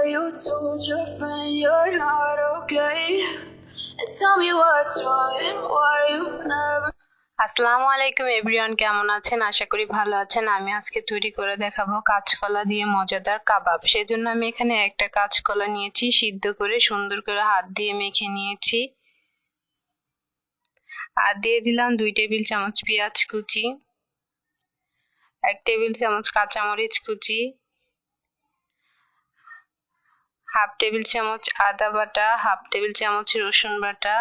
you told your friend you're not okay? And tell me what's wrong, why you never. আসসালামু আলাইকুম everyone, কেমন আছেন? আশা করি ভালো আছেন। আমি আজকে তৈরি করে দেখাবো কাঁচকলা দিয়ে মজাদার কাবাব। সেজন্য আমি এখানে একটা কাঁচকলা নিয়েছি, সিদ্ধ করে সুন্দর করে হাত দিয়ে মেখে নিয়েছি। আর দিয়ে দিলাম 2 টেবিল চামচ পেঁয়াজ কুচি, 1 টেবিল চামচ কাঁচামরিচ কুচি, 1/2 টেবিল চামচ আদা বাটা, 1/2 টেবিল চামচ রসুন বাটা,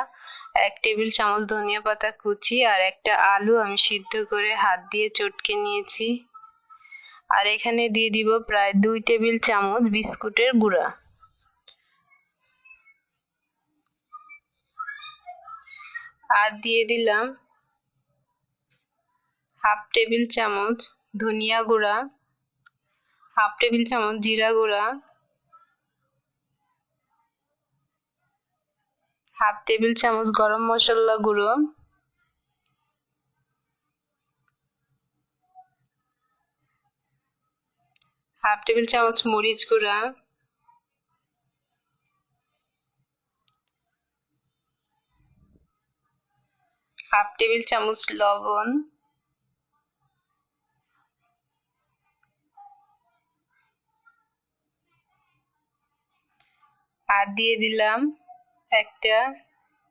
1 টেবিল চামচ ধনিয়া পাতা কুচি আর একটা আলু আমি সিদ্ধ করে হাত দিয়ে চটকে নিয়েছি। আর এখানে দিয়ে দিব প্রায় 2 টেবিল চামচ বিস্কুটের গুঁড়া। আর দিয়ে দিলাম 1/2 টেবিল চামচ ধনিয়া গুঁড়া, 1/2 টেবিল চামচ জিরা গুঁড়া, 1/2 টেবিল চামচ গরম মশলা গুঁড়ো, 1/2 টেবিল চামচ মরিচ গুঁড়া, 1/2 টেবিল চামচ লবণ, আর দিয়ে দিলাম একটা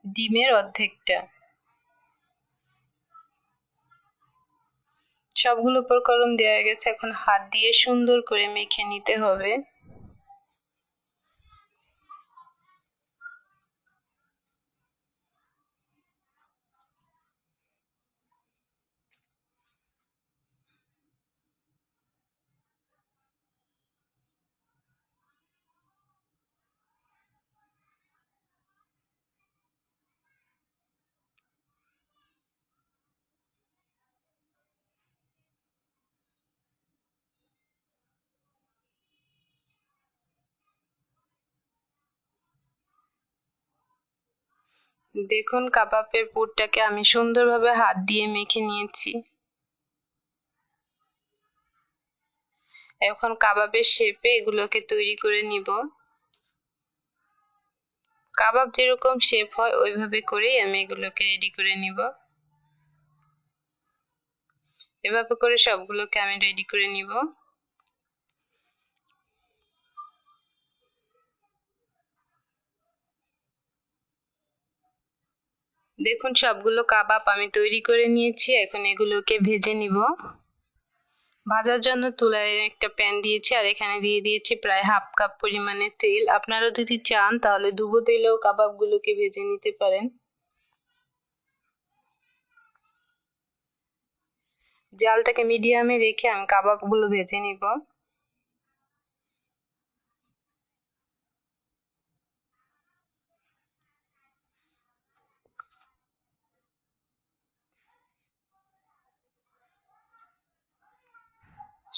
ডিমের অর্ধেকটা। সবগুলো উপকরণ দেওয়া হয়ে গেছে, এখন হাত দিয়ে সুন্দর করে মেখে নিতে হবে। দেখুন কাবাবের পুরটাকে আমি সুন্দরভাবে হাত দিয়ে মেখে নিয়েছি। এখন কাবাবের শেপে এগুলোকে তৈরি করে নিব। কাবাব যেরকম শেপ হয় ওইভাবে করেই আমি এগুলোকে রেডি করে নিব। এভাবে করে সবগুলোকে আমি রেডি করে নিব। দেখুন সবগুলো কাবাব আমি তৈরি করে নিয়েছি, এখন এগুলোকে ভেজে নিব। ভাজার জন্য চুলায় একটা প্যান দিয়েছি আর এখানে দিয়ে দিয়েছি প্রায় 1/2 কাপ পরিমাণে তেল। আপনারা যদি চান তাহলে ডুবো তেলেও কাবাবগুলোকে ভেজে নিতে পারেন। জালটাকে মিডিয়ামে রেখে আমি কাবাবগুলো ভেজে নিব।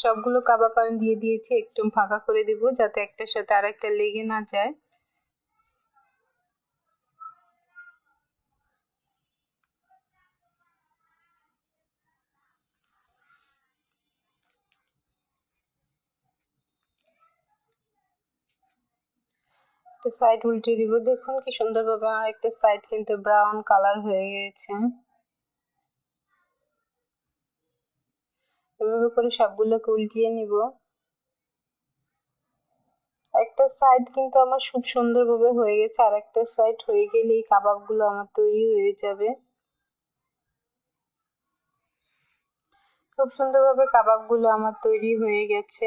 সবগুলো কাবাব আমি দিয়ে দিয়েছি, একটু ফাঁকা করে দিব যাতে একটার সাথে আরেকটা লেগে না যায়। একটা সাইড উল্টে দিব। দেখুন কি সুন্দরভাবে আমার একটা সাইড কিন্তু ব্রাউন কালার হয়ে গেছে। এভাবে করে সবগুলোকে উল্টিয়ে নিব। একটা সাইড কিন্তু আমার খুব সুন্দরভাবে হয়ে গেছে, আর একটা সাইড হয়ে গেলে এই কাবাবগুলো আমার তৈরি হয়ে যাবে। খুব সুন্দরভাবে কাবাবগুলো আমার তৈরি হয়ে গেছে।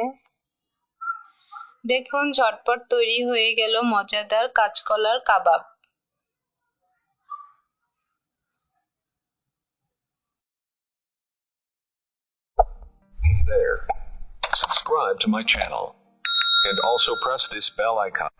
দেখুন ঝটপট তৈরি হয়ে গেল মজাদার কাঁচকলার কাবাব। Hey there. Subscribe to my channel. And also press this bell icon.